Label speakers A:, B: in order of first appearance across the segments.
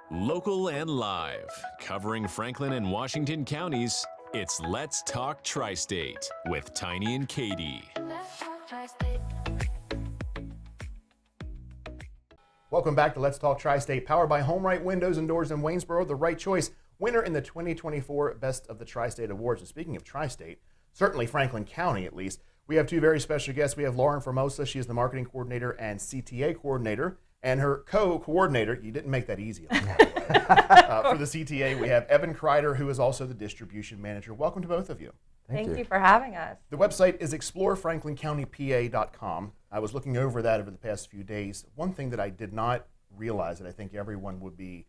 A: Local and live, covering Franklin and Washington counties, it's Let's Talk Tri-State with Tiny and Katie.
B: Welcome back to Let's Talk Tri-State, powered by HomeRight Windows and Doors in Waynesboro, the right choice, winner in the 2024 Best of the Tri-State Awards. And speaking of Tri-State, certainly Franklin County at least, we have two very special guests. We have Lauren Formsoa. She is the marketing coordinator and CTA coordinator. And her co-coordinator, you didn't make that easy on me, by the way. For the CTA, we have Evan Crider, who is also the distribution manager. Welcome to both of you.
C: Thank you for having us.
B: The website is explorefranklincountypa.com. I was looking over that over the past few days. One thing that I did not realize that I think everyone would be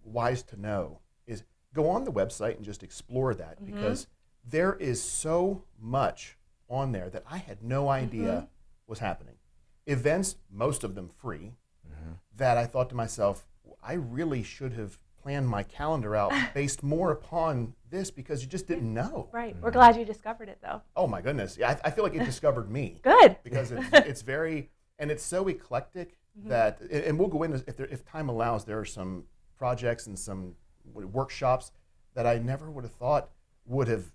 B: wise to know is go on the website and just explore that, because there is so much on there that I had no idea was happening. Events, most of them free, that I thought to myself, I really should have planned my calendar out based more upon this, because you just didn't know.
C: Right. We're glad you discovered it, though.
B: Oh, my goodness. Yeah, I feel like it discovered me.
C: Good.
B: Because it's very, and it's so eclectic that, and we'll go into, if time allows, there are some projects and some workshops that I never would have thought would have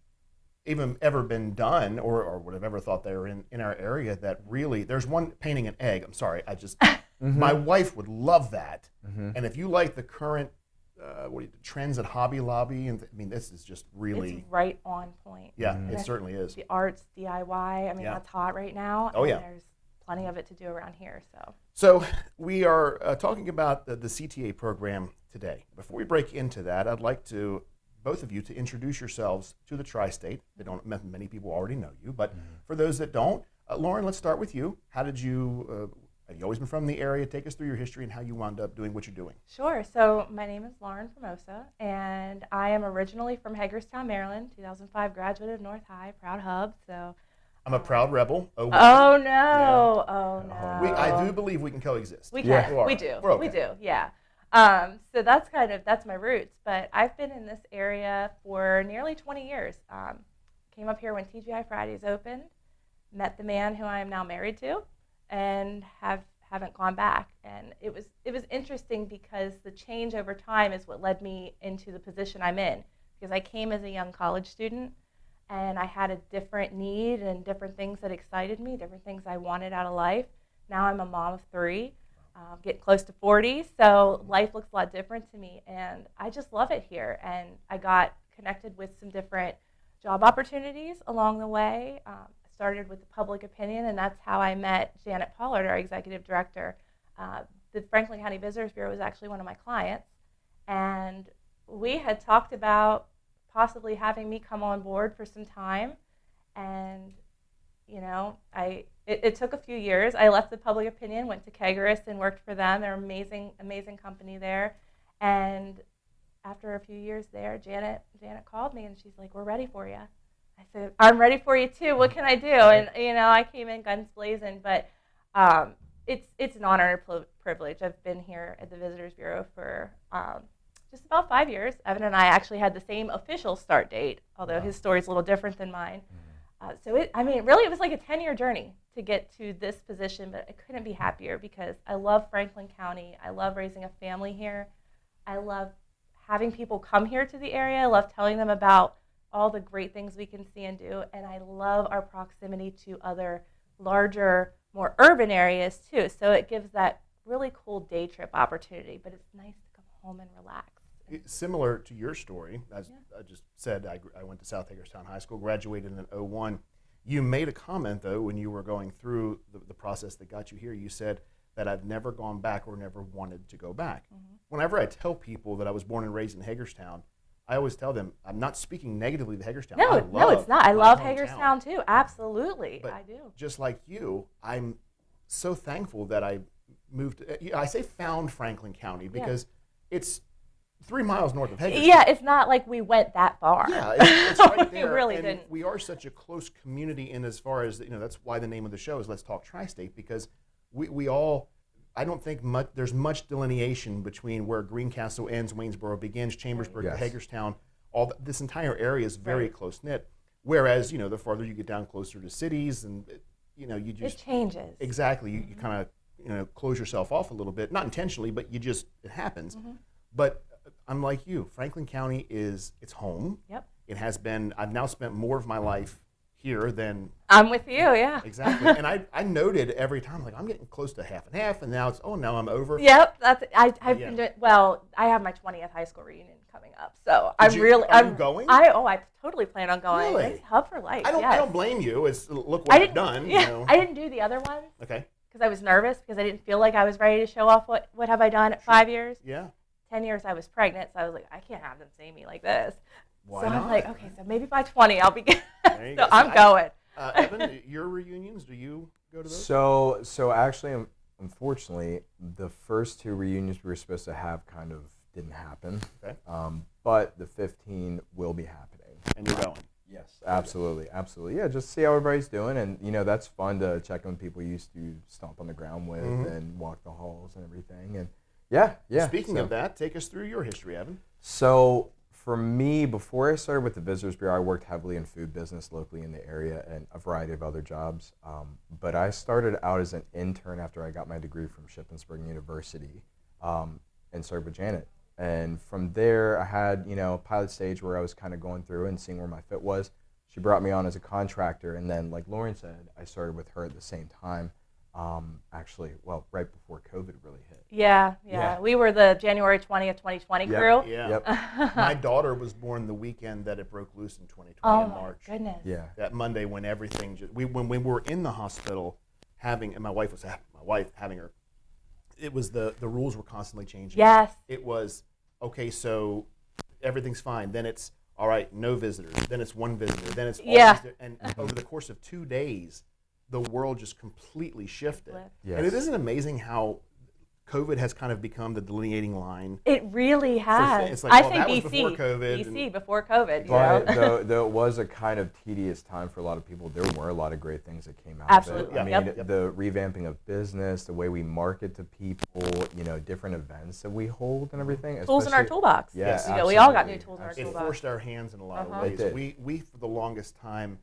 B: even ever been done, or would have ever thought they were in our area. That really, there's one, painting an egg. I'm sorry, I just, my wife would love that. And if you like the current trends at Hobby Lobby, and I mean, this is just really,
C: it's right on point.
B: Yeah, it certainly is.
C: The arts, DIY, I mean, that's hot right now.
B: Oh,
C: and
B: yeah.
C: There's plenty of it to do around here.
B: So we are talking about the CTA program today. Before we break into that, I'd like to both of you to introduce yourselves to the Tri-State. They don't, many people already know you, but for those that don't, Lauren, let's start with you. How did you, have you always been from the area? Take us through your history and how you wound up doing what you're doing.
C: Sure. So my name is Lauren Formsoa, and I am originally from Hagerstown, Maryland, 2005 graduate of North High, proud hub. So
B: I'm a proud rebel.
C: Oh no!
B: Yeah.
C: Oh no!
B: I do believe we can coexist.
C: We can. We do.
B: Okay.
C: We do. Yeah. So that's my roots. But I've been in this area for nearly 20 years. Came up here when TGI Fridays opened, met the man who I am now married to, and haven't gone back. And it was interesting, because the change over time is what led me into the position I'm in. Because I came as a young college student, and I had a different need and different things that excited me, different things I wanted out of life. Now I'm a mom of 3. Getting close to 40, so life looks a lot different to me, and I just love it here. And I got connected with some different job opportunities along the way. Started with the public opinion, and that's how I met Janet Pollard, our executive director. The Franklin County Visitors Bureau was actually one of my clients, and we had talked about possibly having me come on board for some time. And you know, it took a few years. I left the public opinion, went to Kegeris and worked for them. They're an amazing company there. And after a few years there, Janet called me and she's like, "We're ready for you." I said, "I'm ready for you too. What can I do?" And I came in guns blazing. But it's an honor and privilege. I've been here at the Visitors Bureau for just about 5 years. Evan and I actually had the same official start date, although his story's a little different than mine. Really, it was like a 10-year journey to get to this position, but I couldn't be happier, because I love Franklin County. I love raising a family here. I love having people come here to the area. I love telling them about all the great things we can see and do, and I love our proximity to other larger, more urban areas too. So it gives that really cool day trip opportunity, but it's nice to come home and relax.
B: Similar to your story, as I just said, I went to South Hagerstown High School, graduated in '01. You made a comment, though, when you were going through the process that got you here. You said that I've never gone back or never wanted to go back. Whenever I tell people that I was born and raised in Hagerstown, I always tell them I'm not speaking negatively to Hagerstown.
C: No, it's not. I love Hagerstown too. Absolutely,
B: but
C: I do.
B: Just like you, I'm so thankful that I moved. I say found Franklin County because it's 3 miles north of Hagerstown.
C: Yeah, it's not like we went that far.
B: Yeah, it's right there.
C: We really
B: and
C: didn't.
B: We are such a close community, in as far as, that's why the name of the show is Let's Talk Tri-State, because we all, I don't think there's much delineation between where Greencastle ends, Waynesboro begins, Chambersburg to Hagerstown. This entire area is very close-knit, whereas, the farther you get down closer to cities, and, you just...
C: It changes.
B: Exactly. You kind of, close yourself off a little bit, not intentionally, but it happens. But I'm like you. Franklin County it's home.
C: Yep.
B: It has been. I've now spent more of my life here than.
C: I'm with you, yeah.
B: Exactly. And I noted every time, like, I'm getting close to half and half, and now now I'm over.
C: Yep, I've been doing, well, I have my 20th high school reunion coming up, so
B: Are you going?
C: I totally plan on going.
B: Really?
C: It's Hub for Life.
B: I
C: yes.
B: don't blame you. It's look what I've done.
C: Yeah,
B: you know.
C: I didn't do the other ones
B: Okay.
C: because I was nervous because I didn't feel like I was ready to show off what have I done at 5 years.
B: Yeah.
C: 10 years I was pregnant, so I was like, I can't have them see me like this.
B: Why
C: so
B: not?
C: I was like, okay, so maybe by 20 I'll be good.
B: There you
C: So
B: go.
C: I'm going.
B: Evan, your reunions, do you go to those?
D: So actually, unfortunately, the first 2 reunions we were supposed to have kind of didn't happen.
B: Okay.
D: But the 15 will be happening.
B: And you're going.
D: Yes, absolutely, absolutely. Yeah, just see how everybody's doing, and that's fun to check on people you used to stomp on the ground with and walk the halls and everything. And yeah.
B: Speaking of that, take us through your history, Evan.
D: So for me, before I started with the Visitors Bureau, I worked heavily in food business locally in the area and a variety of other jobs. But I started out as an intern after I got my degree from Shippensburg University and started with Janet. And from there, I had, a pilot stage where I was kind of going through and seeing where my fit was. She brought me on as a contractor. And then, like Lauren said, I started with her at the same time. Actually, right before COVID really hit.
C: Yeah. We were the January 20th, 2020 crew.
B: Yeah.
D: Yep.
B: My daughter was born the weekend that it broke loose in 2020
C: Oh
B: in
C: my
B: March.
C: goodness.
D: Yeah.
B: That Monday when everything when we were in the hospital and my wife having her, it was the rules were constantly changing.
C: Yes.
B: It was, okay, so everything's fine. Then it's, all right, no visitors. Then it's one visitor. Then it's all visitors. And over the course of 2 days, the world just completely shifted.
D: Yes.
B: And it isn't amazing how COVID has kind of become the delineating line.
C: It really has.
B: It's like,
C: I
B: well,
C: say
B: that was
C: BC.
B: before COVID.
C: BC, before COVID.
D: But though it was a kind of tedious time for a lot of people, there were a lot of great things that came out
C: Absolutely.
D: of it. I mean,
C: Yep.
D: the revamping of business, the way we market to people, different events that we hold and everything.
C: Tools in our toolbox.
D: Yes,
C: we all got new
D: absolutely.
C: tools in our
B: It
C: toolbox.
B: forced our hands in a lot of
D: It
B: ways.
D: did.
B: We for the longest time,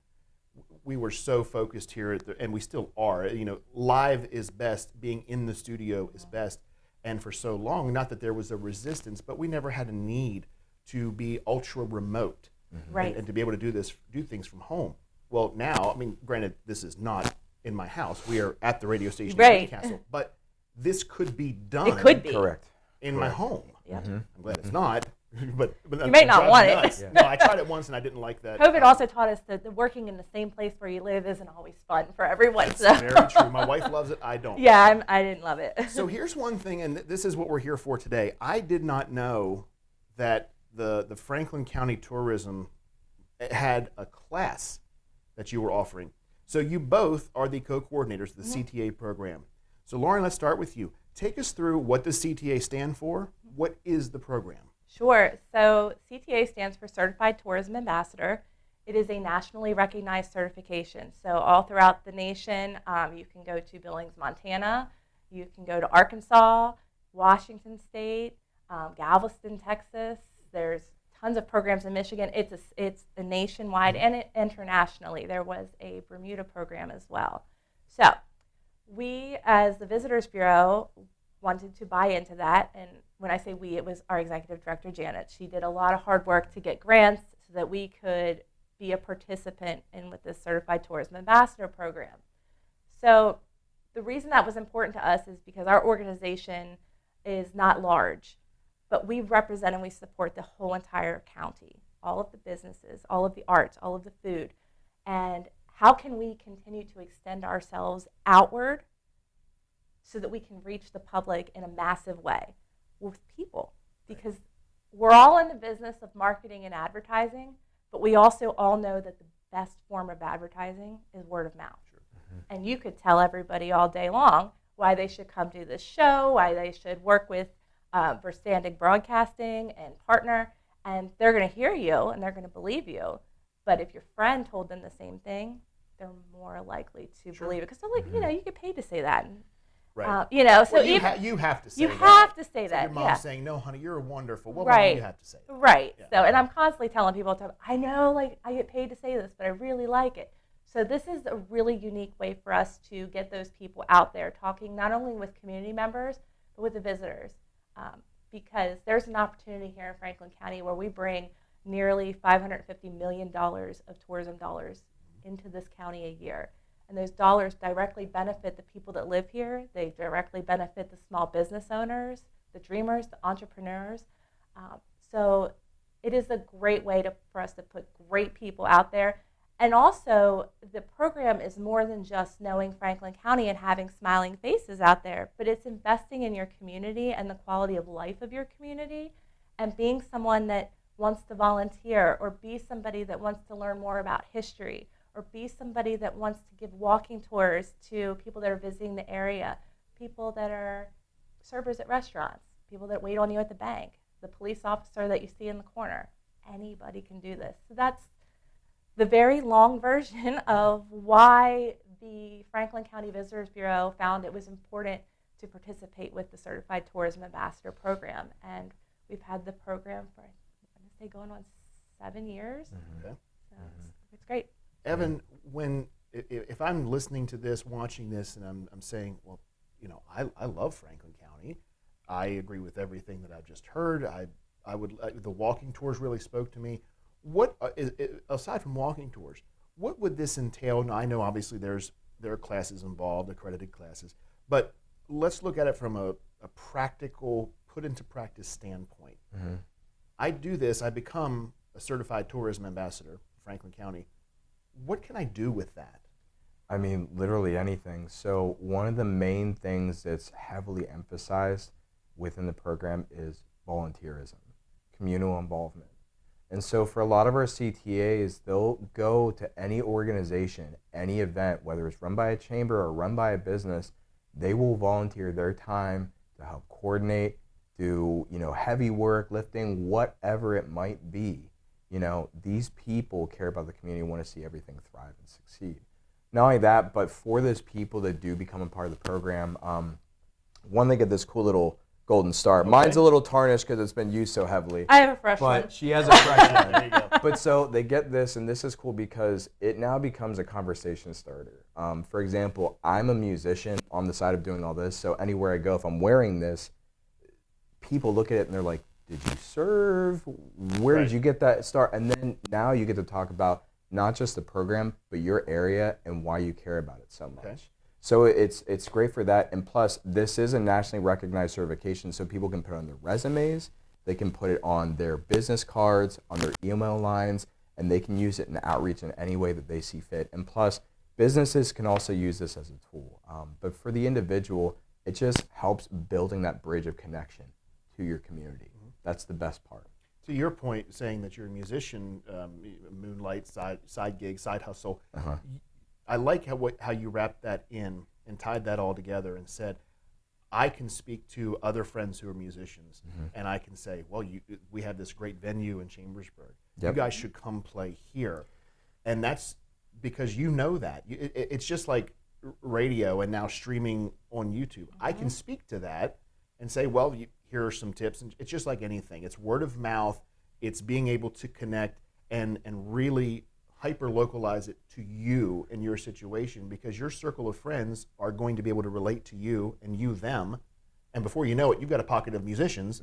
B: we were so focused here, and we still are. Live is best. Being in the studio is best. And for so long, not that there was a resistance, but we never had a need to be ultra remote
C: Right.
B: and to be able to do things from home. Well, now, I mean, granted, this is not in my house. We are at the radio station
C: Right.
B: in Newcastle, but this could be done.
C: It could be.
D: Correct.
B: in my home.
C: Yep.
B: I'm glad it's not. But
C: You may not want it.
B: nuts. No, I tried it once and I didn't like that.
C: COVID also taught us that the working in the same place where you live isn't always fun for everyone.
B: That's
C: So.
B: very true. My wife loves it. I don't.
C: Yeah, I didn't love it.
B: So here's one thing, and this is what we're here for today. I did not know that the Franklin County Tourism had a class that you were offering. So you both are the co-coordinators of the CTA program. So Lauren, let's start with you. Take us through what does CTA stand for? What is the program?
C: Sure. So CTA stands for Certified Tourism Ambassador. It is a nationally recognized certification. So all throughout the nation, you can go to Billings, Montana. You can go to Arkansas, Washington State, Galveston, Texas. There's tons of programs in Michigan. It's a nationwide and internationally. There was a Bermuda program as well. So we, as the Visitors Bureau, wanted to buy into that. And when I say we, it was our executive director, Janet. She did a lot of hard work to get grants so that we could be a participant in with this Certified Tourism Ambassador program. So the reason that was important to us is because our organization is not large, but we represent and we support the whole entire county, all of the businesses, all of the arts, all of the food. And how can we continue to extend ourselves outward so that we can reach the public in a massive way with people? Because we're all in the business of marketing and advertising, but we also all know that the best form of advertising is word of mouth.
B: Sure.
C: And you could tell everybody all day long why they should come to this show, why they should work with Verstandig Broadcasting and partner, and they're going to hear you and they're going to believe you. But if your friend told them the same thing, they're more likely to believe it. Because they're like, you get paid to say that. And,
B: Right.
C: So
B: Well,
C: even,
B: you have to say
C: you
B: that.
C: have to say
B: It's
C: that.
B: like your mom
C: yeah.
B: saying, no, honey, you're wonderful. Well,
C: Right.
B: you have to say that.
C: Right.
B: Yeah.
C: So, and I'm constantly telling people, I know, like, I get paid to say this, but I really like it. So this is a really unique way for us to get those people out there talking not only with community members, but with the visitors. because there's an opportunity here in Franklin County where we bring nearly $550 million of tourism dollars into this county a year. And those dollars directly benefit the people that live here. They directly benefit the small business owners, the dreamers, the entrepreneurs. So it is a great way for us to put great people out there. And also, the program is more than just knowing Franklin County and having smiling faces out there, but it's investing in your community and the quality of life of your community, and being someone that wants to volunteer, or be somebody that wants to learn more about history, or be somebody that wants to give walking tours to people that are visiting the area, people that are servers at restaurants, people that wait on you at the bank, the police officer that you see in the corner. Anybody can do this. So that's the very long version of why the Franklin County Visitors Bureau found it was important to participate with the Certified Tourism Ambassador program. And we've had the program for, I'm going to say, going on 7 years.
B: Okay.
C: So it's great.
B: Evan, if I'm listening to this, watching this, and I'm saying, well, I love Franklin County. I agree with everything that I've just heard. I would the walking tours really spoke to me. What aside from walking tours, what would this entail? Now, I know obviously there are classes involved, accredited classes, but let's look at it from a practical, put into practice standpoint. Mm-hmm. I do this. I become a certified tourism ambassador for Franklin County. What can I do with that?
D: I mean, literally anything. So one of the main things that's heavily emphasized within the program is volunteerism, communal involvement. And so for a lot of our CTAs, they'll go to any organization, any event, whether it's run by a chamber or run by a business, they will volunteer their time to help coordinate, do heavy work, lifting, whatever it might be. These people care about the community, want to see everything thrive and succeed. Not only that, but for those people that do become a part of the program, one, they get this cool little golden star. Okay. Mine's a little tarnished because it's been used so heavily.
C: I have a fresh one.
D: But she has a fresh one. There you go. But so they get this, and this is cool because it now becomes a conversation starter. For example, I'm a musician on the side of doing all this, so anywhere I go, if I'm wearing this, people look at it and they're like, did you serve? Where did you get that star? And then now you get to talk about not just the program, but your area and why you care about it so much. Okay. So it's great for that. And plus, this is a nationally recognized certification, so people can put it on their resumes, they can put it on their business cards, on their email lines, and they can use it in outreach in any way that they see fit. And plus, businesses can also use this as a tool. But for the individual, it just helps building that bridge of connection to your community. Mm-hmm. That's the best part.
B: To your point, saying that you're a musician, moonlight, side gig, side hustle, I like how you wrapped that in and tied that all together and said, I can speak to other friends who are musicians, and I can say, well, we have this great venue in Chambersburg. Yep. You guys should come play here. And that's because that. It's just like radio and now streaming on YouTube. I can speak to that and say, well, here are some tips. And it's just like anything. It's word of mouth. It's being able to connect and really hyper-localize it to you and your situation, because your circle of friends are going to be able to relate to you and you them. And before you know it, you've got a pocket of musicians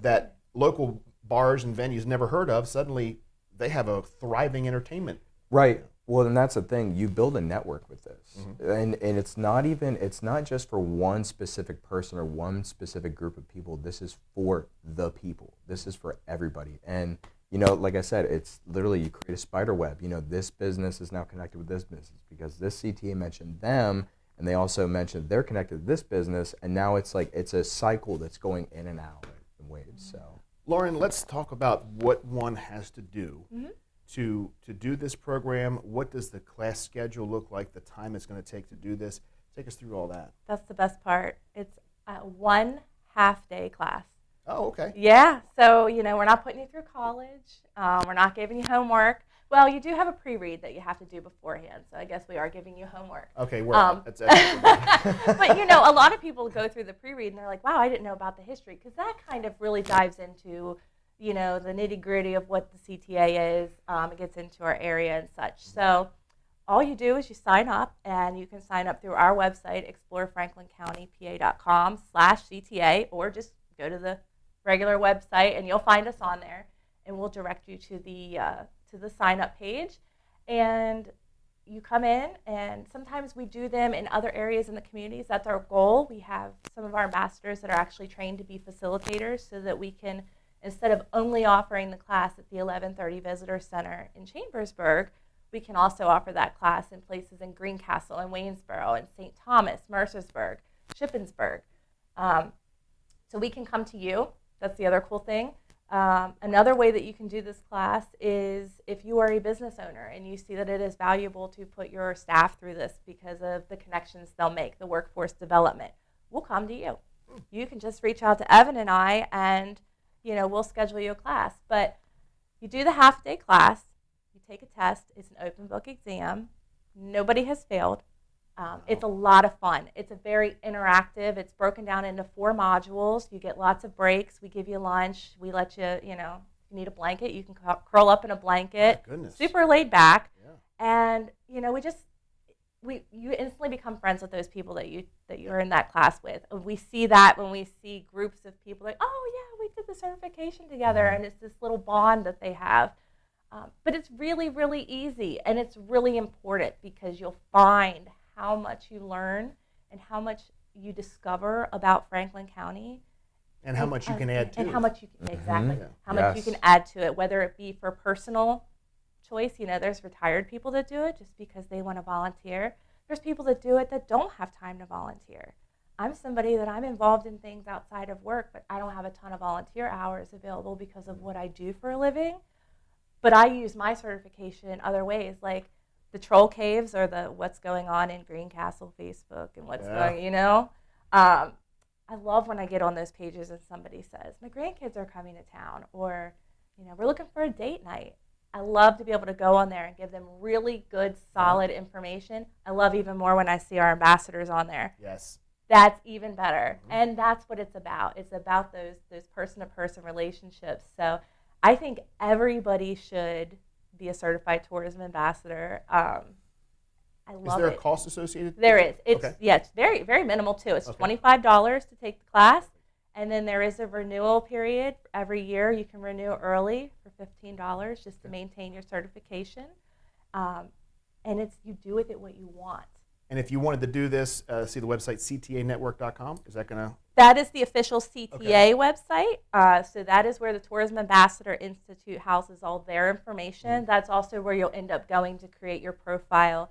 B: that local bars and venues never heard of. Suddenly, they have a thriving entertainment.
D: Right. Well, and that's the thing. You build a network with this. And it's not just for one specific person or one specific group of people. This is for the people. This is for everybody. And like I said, it's literally you create a spider web. This business is now connected with this business because this CTA mentioned them, and they also mentioned they're connected to this business, and now it's like it's a cycle that's going in and out in waves. So,
B: Lauren, let's talk about what one has to do to do this program. What does the class schedule look like? The time it's going to take to do this. Take us through all that.
C: That's the best part. It's a 1 half-day class.
B: Oh, okay.
C: Yeah, so, we're not putting you through college. We're not giving you homework. Well, you do have a pre-read that you have to do beforehand, so I guess we are giving you homework.
B: Okay, that's excellent.
C: But, a lot of people go through the pre-read and they're like, wow, I didn't know about the history, because that kind of really dives into, the nitty-gritty of what the CTA is. It gets into our area and such. So all you do is you sign up, and you can sign up through our website, explorefranklincountypa.com/CTA, or just go to the regular website, and you'll find us on there, and we'll direct you to the sign-up page. And you come in, and sometimes we do them in other areas in the communities. That's our goal. We have some of our ambassadors that are actually trained to be facilitators so that we can, instead of only offering the class at the 1130 Visitor Center in Chambersburg, we can also offer that class in places in Greencastle and Waynesboro and St. Thomas, Mercersburg, Shippensburg. So we can come to you. That's the other cool thing. Another way that you can do this class is if you are a business owner and you see that it is valuable to put your staff through this because of the connections they'll make, the workforce development, we'll come to you. You can just reach out to Evan and I, and we'll schedule you a class. But you do the half-day class, you take a test, it's an open book exam, nobody has failed. It's a lot of fun. It's a very interactive. It's broken down into 4 modules. You get lots of breaks. We give you lunch. We let you, if you need a blanket, you can curl up in a blanket.
B: My goodness.
C: Super laid back.
B: Yeah.
C: And, you instantly become friends with those people that you're in that class with. We see that when we see groups of people like, oh, yeah, we did the certification together, and it's this little bond that they have. But it's really, really easy, and it's really important because you'll find how much you learn and how much you discover about Franklin County.
B: And how much you can add to it.
C: And how much you can, exactly.
B: Yeah.
C: How much you can add to it, whether it be for personal choice. There's retired people that do it just because they want to volunteer. There's people that do it that don't have time to volunteer. I'm somebody that I'm involved in things outside of work, but I don't have a ton of volunteer hours available because of what I do for a living. But I use my certification in other ways, like the troll caves or the what's going on in Greencastle Facebook and what's going, I love when I get on those pages and somebody says, my grandkids are coming to town, or, we're looking for a date night. I love to be able to go on there and give them really good, solid information. I love even more when I see our ambassadors on there.
B: Yes.
C: That's even better. And that's what it's about. It's about those person-to-person relationships. So I think everybody should be a certified tourism ambassador. I love it.
B: Is there a cost associated?
C: There is. It's
B: okay.
C: Yeah, it's very, very minimal too. It's
B: Okay.
C: $25 to take the class, and then there is a renewal period every year. You can renew early for $15 just to maintain your certification, and you do with it what you want.
B: And if you wanted to do this, see the website ctanetwork.com. Is that going to?
C: That is the official CTA website. So that is where the Tourism Ambassador Institute houses all their information. That's also where you'll end up going to create your profile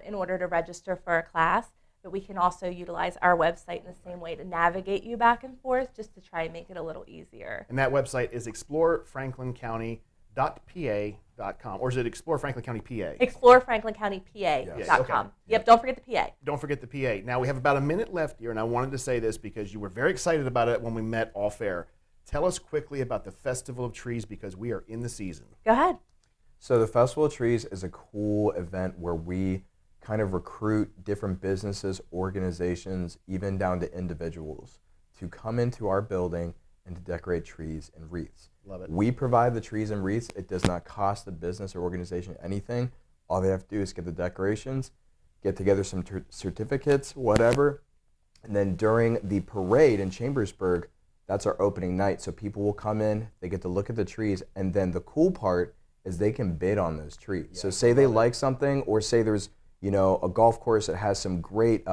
C: in order to register for a class. But we can also utilize our website in the same way to navigate you back and forth, just to try and make it a little easier.
B: And that website is explorefranklincounty.pa.com. Or is it Explore Franklin County PA?
C: ExploreFranklinCountyPA.com.
B: Yes. Okay.
C: Yep, don't forget the PA.
B: Don't forget the PA. Now, we have about a minute left here, and I wanted to say this because you were very excited about it when we met off air. Tell us quickly about the Festival of Trees because we are in the season.
C: Go ahead.
D: So the Festival of Trees is a cool event where we kind of recruit different businesses, organizations, even down to individuals to come into our building and to decorate trees and wreaths.
B: Love it.
D: We provide the trees and wreaths. It does not cost the business or organization anything. All they have to do is get the decorations, get together some certificates, whatever, and then during the parade in Chambersburg, that's our opening night. So people will come in, they get to look at the trees, and then the cool part is they can bid on those trees.
B: Yeah,
D: so say they like something, or say there's a golf course that has some great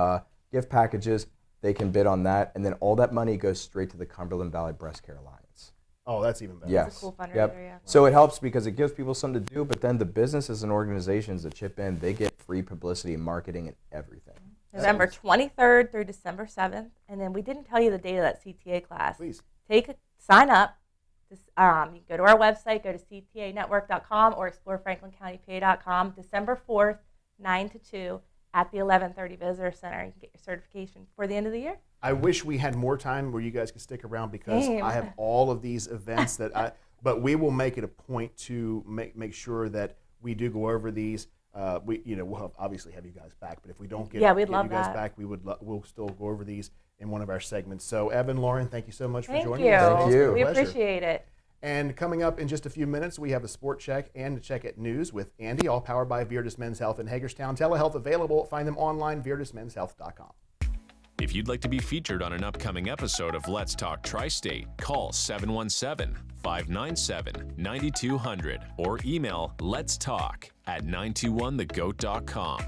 D: gift packages, they can bid on that, and then all that money goes straight to the Cumberland Valley Breast Care Alliance.
B: Oh, that's even better.
D: Yes.
C: That's a cool fundraiser,
D: Yep.
C: yeah.
D: So it helps because it gives people something to do, but then the businesses and organizations that chip in, they get free publicity, marketing, and everything.
C: November 23rd through December 7th. And then we didn't tell you the date of that CTA class.
B: Please.
C: Sign up. You can go to our website, go to ctanetwork.com or explorefranklincountypa.com. December 4th, 9 to 2 at the 1130 Visitor Center. You can get your certification before the end of the year.
B: I wish we had more time where you guys could stick around because
C: Same.
B: I have all of these events but we will make it a point to make sure that we do go over these. We'll obviously have you guys back, but if we don't get
C: we'd
B: you
C: love
B: guys
C: that.
B: back, we'll still go over these in one of our segments. So Evan, Lauren, thank you so much for
C: Thank
B: joining
C: you.
B: us.
D: Thank
B: It's been a
D: you.
C: We
B: pleasure.
C: appreciate it.
B: And coming up in just a few minutes, we have a sport check and a check at news with Andy, all powered by Virtus Men's Health in Hagerstown. Telehealth available. Find them online, virtusmenshealth.com.
A: If you'd like to be featured on an upcoming episode of Let's Talk Tri-State, call 717-597-9200 or email letstalk@921thegoat.com.